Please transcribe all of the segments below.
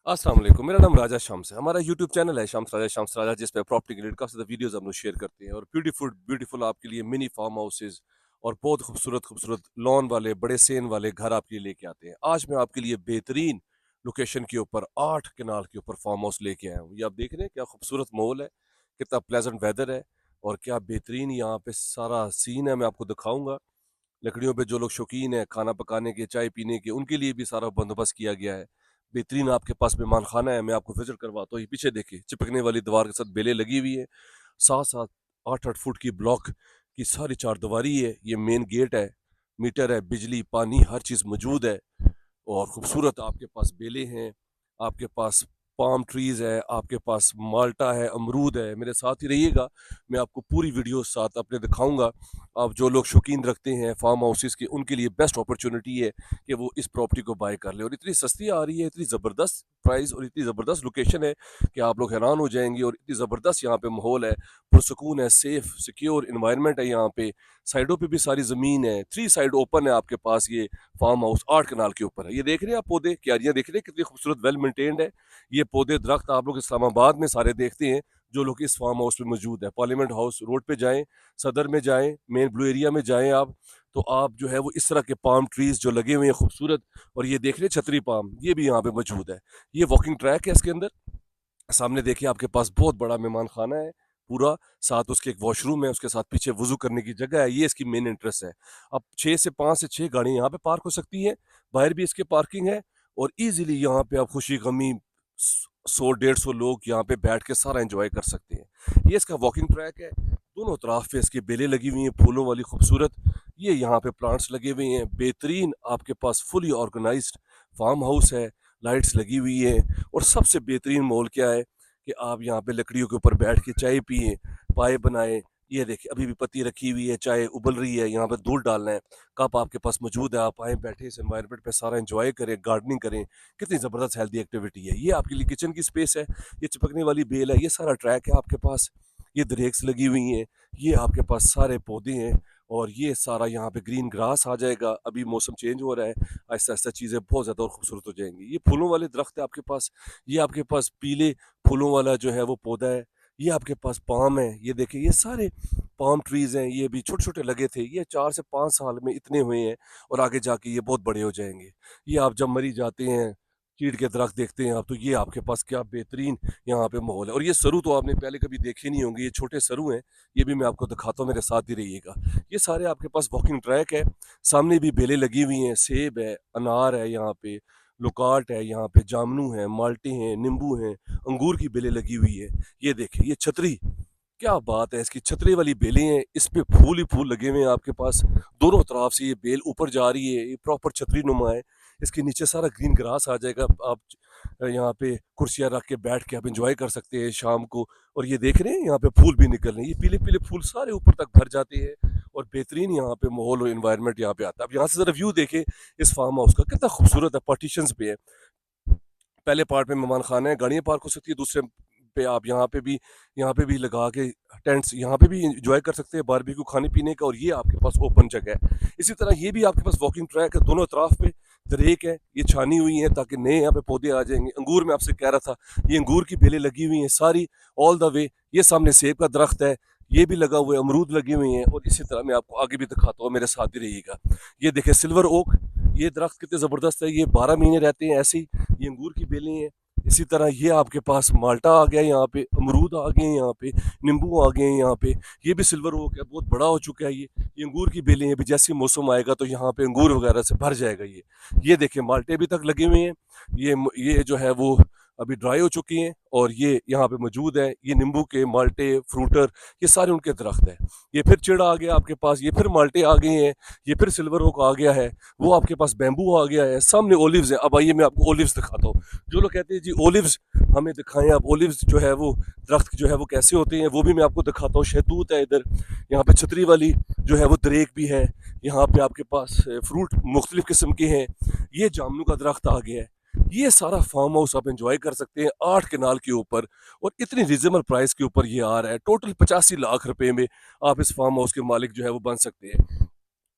अस्सलाम वालेकुम। मेरा नाम राजा शम्स है। हमारा यूट्यूब चैनल है शम्स राजा जिस पे प्रॉपर्टी के रिलेटेड काफ़ी ज़्यादा वीडियोस हम लोग शेयर करते हैं और ब्यूटीफुल ब्यूटीफुल आपके लिए मिनी फार्म हाउसेज और बहुत खूबसूरत खूबसूरत लॉन वाले बड़े सेन वाले घर आपके लिए लेके आते हैं। आज मैं आपके लिए बेहतरीन लोकेशन के ऊपर 8 कनाल के ऊपर फार्म हाउस लेके आया हूँ। ये आप देख रहे हैं क्या खूबसूरत माहौल है, कितना प्लेजेंट वेदर है और क्या बेहतरीन यहाँ पे सारा सीन है। मैं आपको दिखाऊंगा। लकड़ियों पे जो लोग शौकीन है खाना पकाने के, चाय पीने के, उनके लिए भी सारा बंदोबस्त किया गया है। बेहतरीन आपके पास मेहमान खाना है, मैं आपको विजिट करवाता हूँ। ये पीछे देखिए, चिपकने वाली दीवार के साथ बेलें लगी हुई है। साथ साथ 8-8 फुट की ब्लॉक की सारी चारदीवारी है। ये मेन गेट है, मीटर है, बिजली पानी हर चीज़ मौजूद है। और खूबसूरत आपके पास बेलें हैं, आपके पास पाम ट्रीज है, आपके पास माल्टा है, अमरूद है। मेरे साथ ही रहिएगा, मैं आपको पूरी वीडियो साथ अपने दिखाऊंगा। आप जो लोग शौकीन रखते हैं फार्म हाउसेस के, उनके लिए बेस्ट अपॉर्चुनिटी है कि वो इस प्रॉपर्टी को बाय कर ले। और इतनी सस्ती आ रही है, इतनी ज़बरदस्त प्राइस और इतनी ज़बरदस्त लोकेशन है कि आप लोग हैरान हो जाएंगे। और इतनी ज़बरदस्त यहाँ पे माहौल है, पुरसकून है, सेफ सिक्योर इन्वायरमेंट है यहाँ पे। साइडों पे भी सारी ज़मीन है, 3 साइड ओपन है आपके पास। ये फार्म हाउस 8 कनाल के ऊपर है। ये देख रहे हैं आप पौधे, क्यारियां देख रहे हैं कितनी खूबसूरत वेल मेंटेन्ड है। ये पौधे दरख्त आप लोग इस्लामाबाद में सारे देखते हैं जो लोग इस फार्म हाउस पे मौजूद है। पार्लियामेंट हाउस रोड पे जाएं, सदर में जाएं, मेन ब्लू एरिया में जाएं आप, तो आप जो है वो इस तरह के पाम ट्रीज जो लगे हुए हैं खूबसूरत। और ये देख रहे हैं छतरी पाम, ये भी यहाँ पे मौजूद है। ये वॉकिंग ट्रैक है इसके अंदर। सामने देखिए आपके पास बहुत बड़ा मेहमान खाना है पूरा, साथ उसके एक वॉशरूम है, उसके साथ पीछे वजू करने की जगह है। ये इसकी मेन इंटरेस्ट है। अब 6 से 6 गाड़ियां यहाँ पे पार्क हो सकती हैं, बाहर भी इसके पार्किंग है। और इजीली यहाँ पे आप खुशी गमी 100-150 लोग यहाँ पे बैठ के सारा एंजॉय कर सकते हैं। ये इसका वॉकिंग ट्रैक है। दोनों तरफ पे इसकी बेलें लगी हुई हैं फूलों वाली खूबसूरत। ये यहाँ पे प्लांट्स लगे हुए हैं। बेहतरीन आपके पास फुली ऑर्गेनाइज्ड फार्म हाउस है, लाइट्स लगी हुई है। और सबसे बेहतरीन माहौल क्या है कि आप यहाँ पे लकड़ियों के ऊपर बैठ के चाय पिए, पाए बनाए। ये देखिए अभी भी पत्ती रखी हुई है, चाय उबल रही है, यहाँ पे दूध डालना है, कप आपके पास मौजूद है। आप आए बैठे इस एनवायरनमेंट पे सारा एंजॉय करें, गार्डनिंग करें। कितनी ज़बरदस्त हेल्दी एक्टिविटी है। ये आपके लिए किचन की स्पेस है। ये चिपकने वाली बेल है, ये सारा ट्रैक है आपके पास। ये दरेक्स लगी हुई हैं, ये आपके पास सारे पौधे हैं। और ये सारा यहाँ पे ग्रीन ग्रास आ जाएगा। अभी मौसम चेंज हो रहा है, आहिस्ता आहिस्ता चीज़ें बहुत ज़्यादा और खूबसूरत हो जाएंगी। ये फूलों वाले दरख्त है आपके पास। ये आपके पास पीले फूलों वाला जो है वो पौधा है। ये आपके पास पाम है, ये देखिए ये सारे पाम ट्रीज हैं। ये भी छोटे छोटे लगे थे, ये 4 से 5 साल में इतने हुए हैं और आगे जाके ये बहुत बड़े हो जाएंगे। ये आप जब मरी जाते हैं, चीड़ के दरख्त देखते हैं आप, तो ये आपके पास क्या बेहतरीन यहाँ पे माहौल है। और ये सरू तो आपने पहले कभी देखे नहीं होंगे, ये छोटे सरू हैं। ये भी मैं आपको दिखाता हूँ, मेरे साथ ही रहिएगा। ये सारे आपके पास वॉकिंग ट्रैक है। सामने भी बेलें लगी हुई हैं, सेब है, अनार है, यहाँ पे लुकाट है, यहाँ पे जामनू है, माल्टे हैं, नींबू हैं, अंगूर की बेलें लगी हुई है। ये देखिए ये छतरी, क्या बात है, इसकी छतरी वाली बेलें हैं, इस पे फूल ही फूल लगे हुए हैं आपके पास। दोनों तरफ से ये बेल ऊपर जा रही है, ये प्रॉपर छतरी नुमा है। इसके नीचे सारा ग्रीन ग्रास आ जाएगा। आप यहाँ पे कुर्सियाँ रख के बैठ के आप इंजॉय कर सकते हैं शाम को। और ये देख रहे हैं यहाँ पे फूल भी निकल रहे हैं, ये पीले पीले फूल सारे ऊपर तक भर जाते हैं। और बेहतरीन यहाँ पे माहौल और इन्वायरमेंट यहाँ पे आता है। अब यहाँ से जरा व्यू देखें इस फार्म हाउस का, कितना खूबसूरत है। पार्टीशंस पे है, पहले पार्ट में मेहमान खाना है, गाड़ियाँ पार्क हो सकती है, दूसरे पे आप यहाँ पे भी लगा के टेंट्स यहाँ पे भी इंजॉय कर सकते हैं बारबेक्यू खाने पीने का। और ये आपके पास ओपन जगह है। इसी तरह ये भी आपके पास वॉकिंग ट्रैक है, दोनों तरफ पे दरेक है, ये छानी हुई है ताकि नए यहाँ पे पौधे आ जाएंगे। अंगूर में आपसे कह रहा था, ये अंगूर की बेलें लगी हुई हैं सारी ऑल द वे। ये सामने सेब का दरख्त है, ये भी लगा हुआ है, अमरूद लगे हुए हैं। और इसी तरह मैं आपको आगे भी दिखाता हूँ, मेरे साथ ही रहिएगा। ये देखिए सिल्वर ओक, ये दरख्त कितने ज़बरदस्त है, ये 12 महीने रहते हैं ऐसे ही। ये अंगूर की बेलें हैं। इसी तरह ये आपके पास माल्टा आ गया, यहाँ पे अमरूद आ गए हैं, यहाँ पे नींबू आ गए हैं यहाँ पे। ये भी सिल्वर ओक है, बहुत बड़ा हो चुका है ये अंगूर की बेलें हैं। भी जैसे ही मौसम आएगा तो यहाँ पे अंगूर वगैरह से भर जाएगा ये देखिए माल्टे अभी तक लगे हुए हैं। ये जो है वो अभी ड्राई हो चुकी हैं और ये यहाँ पे मौजूद है। ये नींबू के माल्टे फ्रूटर, ये सारे उनके दरख्त हैं। ये फिर चिड़ आ गया आपके पास, ये फिर माल्टे आ गए हैं, ये फिर सिल्वर ओक आ गया है, वो आपके पास बैम्बू आ गया है। सामने ओलिव्स है। अब आइए मैं आपको ओलिव्स दिखाता हूँ। जो लोग कहते हैं जी ओलिव्स हमें दिखाएं, अब ओलिव्स जो है वो दरख्त जो है वो कैसे होते हैं वो भी मैं आपको दिखाता हूँ। शहतूत है इधर, यहाँ पे छतरी वाली जो है वो दरेक भी है। यहाँ पे आपके पास फ्रूट मुख्तलिफ किस्म के हैं। ये जामनू का दरख्त आ गया है। ये सारा फार्म हाउस आप एंजॉय कर सकते हैं 8 कनाल के ऊपर। और इतनी रिजनेबल प्राइस के ऊपर ये आ रहा है, टोटल 85 लाख रुपए में आप इस फार्म हाउस के मालिक जो है वो बन सकते हैं।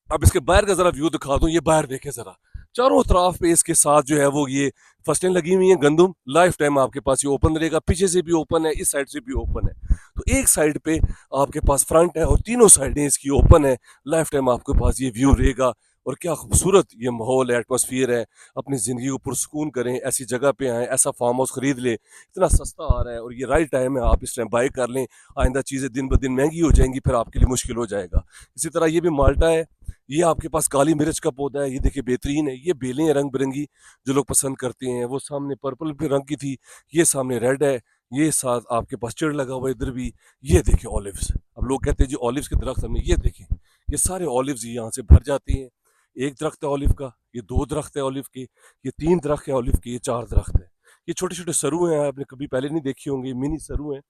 अब इसके बाहर का जरा व्यू दिखा दूं, ये बाहर देखें जरा, चारों तरफ पे इसके साथ जो है वो ये फसलें लगी हुई हैं गंदम, लाइफ टाइम आपके पास ये ओपन रहेगा, पीछे से भी ओपन है, इस साइड से भी ओपन है। तो एक साइड पे आपके पास फ्रंट है और तीनों साइडें इसकी ओपन है, लाइफ टाइम आपके पास ये व्यू रहेगा। और क्या खूबसूरत ये माहौल है, एटमॉस्फेयर है। अपनी ज़िंदगी को पुरसकून करें, ऐसी जगह पे आएँ, ऐसा फार्म हाउस ख़रीद लें, इतना सस्ता आ रहा है और ये राइट टाइम है, आप इस टाइम बाय कर लें। आइंदा चीज़ें दिन ब दिन महंगी हो जाएंगी, फिर आपके लिए मुश्किल हो जाएगा। इसी तरह ये भी माल्टा है, ये आपके पास काली मिर्च का पौधा है, ये देखिए बेहतरीन है। ये बेलें हैं रंग बिरंगी, जो लोग पसंद करते हैं। वो सामने पर्पल भी रंग की थी, ये सामने रेड है। ये साथ आपके पास चिड़ लगा हुआ है इधर भी। ये देखिए ऑलिव्स, अब लोग कहते हैं जी ऑलिव्स के दरख्त हमें, ये देखें ये सारे ऑलिव्स यहाँ से भर जाते हैं। एक दरख्त है ऑलिव का, ये दो दरख्त है ऑलिव के, ये तीन दरख्त है ऑलिव के, ये चार दरख्त है। ये छोटे छोटे सरू हैं, आपने कभी पहले नहीं देखे होंगे, मिनी सरू हैं।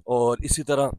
और इसी तरह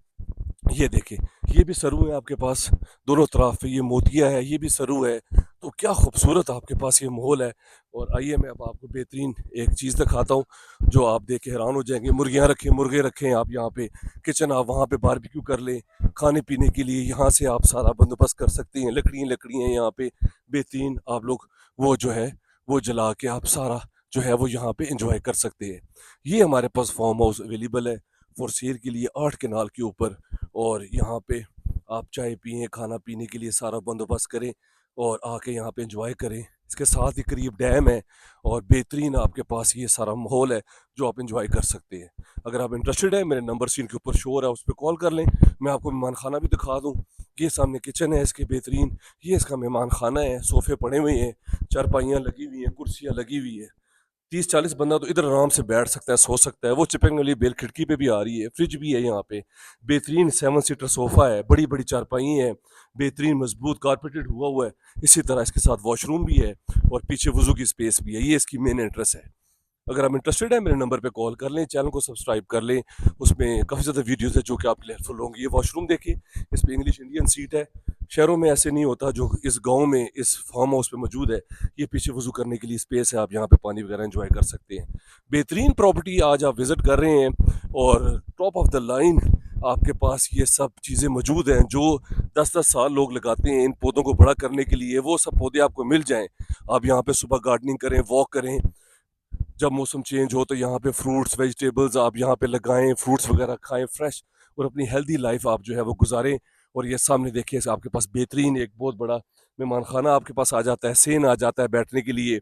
ये देखें, ये भी सरू है आपके पास, दोनों तरफ ये मोतिया है, ये भी सरू है। तो क्या खूबसूरत आपके पास ये माहौल है। और आइए मैं अब आपको बेहतरीन एक चीज़ दिखाता हूँ, जो आप देख के हैरान हो जाएंगे। मुर्गियाँ रखें, मुर्गे रखें आप यहाँ पे, किचन आप वहाँ पे बारबेक्यू कर लें, खाने पीने के लिए यहाँ से आप सारा बंदोबस्त कर सकते हैं। लकड़ियाँ यहाँ पे बेहतरीन, आप लोग वो जो है वो जला के आप सारा जो है वो यहाँ पे इंजॉय कर सकते हैं। ये हमारे पास फार्म हाउस अवेलेबल है फॉर सेल के लिए 8 कनाल के ऊपर। और यहाँ पे आप चाय पिए, खाना पीने के लिए सारा बंदोबस्त करें और आके यहाँ पे एंजॉय करें। इसके साथ ही करीब डैम है और बेहतरीन आपके पास ये सारा माहौल है जो आप एंजॉय कर सकते हैं। अगर आप इंटरेस्टेड है, मेरे नंबर स्क्रीन के ऊपर शो हो रहा है, उस पर कॉल कर लें। मैं आपको मेहमान खाना भी दिखा दूँ। ये सामने किचन है इसके बेहतरीन, ये इसका मेहमान खाना है। सोफे पड़े हुए हैं, चारपाइयाँ लगी हुई हैं, कुर्सियाँ लगी हुई है। 30-40 बंदा तो इधर आराम से बैठ सकता है, सो सकता है। वो चिपकने वाली बेल खिड़की पे भी आ रही है, फ्रिज भी है यहाँ पे। बेहतरीन 7 सीटर सोफा है, बड़ी बड़ी चारपाई है, बेहतरीन मजबूत कारपेटेड हुआ हुआ है। इसी तरह इसके साथ वॉशरूम भी है और पीछे वजू की स्पेस भी है। ये इसकी मेन एंट्रेंस है। अगर आप इंटरेस्टेड है, मेरे नंबर पे कॉल कर लें, चैनल को सब्सक्राइब कर लें। उसमें काफ़ी ज़्यादा वीडियोस है जो कि आपके लिए हेल्पफुल होंगी। ये वॉशरूम देखिए, इस पे इंग्लिश इंडियन सीट है। शहरों में ऐसे नहीं होता जो इस गांव में इस फार्म हाउस पे मौजूद है। ये पीछे वजू करने के लिए स्पेस है, आप यहाँ पे पानी वगैरह एंजॉय कर सकते हैं। बेहतरीन प्रॉपर्टी आज आप विजिट कर रहे हैं और टॉप ऑफ द लाइन आपके पास ये सब चीज़ें मौजूद हैं जो 10-10 साल लोग लगाते हैं इन पौधों को बड़ा करने के लिए। वो सब पौधे आपको मिल जाएं। आप यहाँ पे सुबह गार्डनिंग करें, वॉक करें। जब मौसम चेंज हो तो यहाँ पे फ्रूट्स वेजिटेबल्स आप यहाँ पे लगाएं, फ्रूट्स वगैरह खाएं फ्रेश, और अपनी हेल्दी लाइफ आप जो है वो गुजारें। और ये सामने देखिए, आपके पास बेहतरीन एक बहुत बड़ा मेहमान खाना आपके पास आ जाता है, सेन आ जाता है बैठने के लिए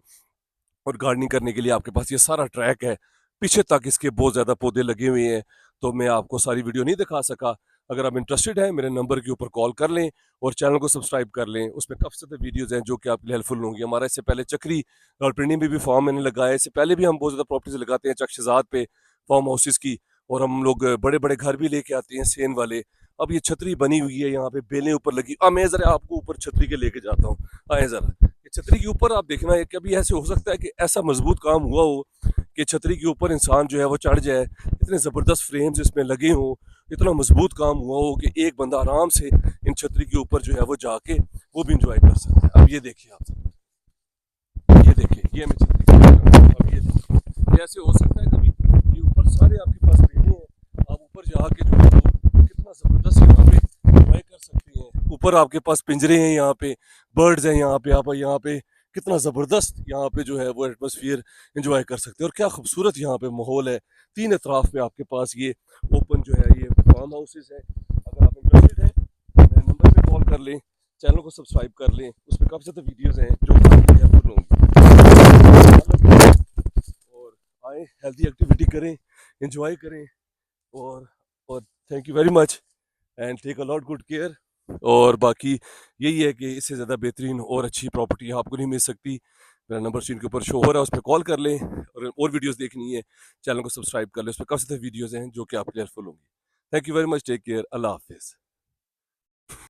और गार्डनिंग करने के लिए। आपके पास ये सारा ट्रैक है, पीछे तक इसके बहुत ज़्यादा पौधे लगे हुए हैं। तो मैं आपको सारी वीडियो नहीं दिखा सका। अगर आप इंटरेस्टेड हैं, मेरे नंबर के ऊपर कॉल कर लें और चैनल को सब्सक्राइब कर लें। उसमें काफ़ी ज़्यादा वीडियोज़ हैं जो कि आपके लिए हेल्पफुल होंगी। हमारा इससे पहले चक्री रावलपिंडी में भी फार्म मैंने लगाया, इससे पहले भी हम बहुत ज़्यादा प्रॉपर्टीज लगाते हैं चकशजाद पे फार्म हाउसेज की। और हम लोग बड़े बड़े घर भी लेके आते हैं सेन वाले। अब ये छतरी बनी हुई है, यहाँ पे बेलें ऊपर लगी। मैं ज़रा आपको ऊपर छतरी के लेके जाता हूँ, आए ज़रा। ये छतरी के ऊपर आप देखना है, कभी ऐसे हो सकता है कि ऐसा मजबूत काम हुआ हो कि छतरी के ऊपर इंसान जो है वो चढ़ जाए। इतने ज़बरदस्त फ्रेम्स इसमें लगे हों, इतना मजबूत काम हुआ हो कि एक बंदा आराम से इन छतरी के ऊपर जो है वो जाके वो भी इंजॉय कर सकता है। अब ये देखिए आप, ये देखिए, ये मैं छतरी के ऊपर हूं। अब ये देखिए, ये ऐसे हो सकता है कभी, ये ऊपर सारे आपके पास बेले हैं, आप ऊपर जाके जो है वो कितना ज़बरदस्त यहाँ पे इंजॉय कर सकते हैं। ऊपर आपके पास पिंजरे हैं, यहाँ पे बर्ड्स हैं, यहाँ पे आप यहाँ पे कितना ज़बरदस्त यहाँ पे जो है वो एटमॉस्फेयर इंजॉय कर सकते हैं। और क्या खूबसूरत यहाँ पे माहौल है। तीन अतराफ में आपके पास ये ओपन जो है ये फार्म हाउसेज है। अगर आप इंटरेस्टेड हैं, मेरे नंबर पे कॉल कर लें, चैनल को सब्सक्राइब कर लें। उसमें काफ़ी ज़्यादा वीडियोज़ हैं जो काफ़ी हेल्पफुल होंगी। और आए, हेल्दी एक्टिविटी करें, इंजॉय करें। और और thank you very much and take a lot good care. और बाकी यही है कि इससे ज़्यादा बेहतरीन और अच्छी प्रॉपर्टी आपको नहीं मिल सकती। मेरा नंबर स्क्रीन के ऊपर शो हो रहा है, उस पर कॉल कर लें। और वीडियोस देखनी है, चैनल को सब्सक्राइब कर लें, उस पर काफ़ी सारे वीडियोस हैं जो कि आपके लिए हेल्पफुल होंगी। Thank you very much, take care, अल्लाह हाफिज़।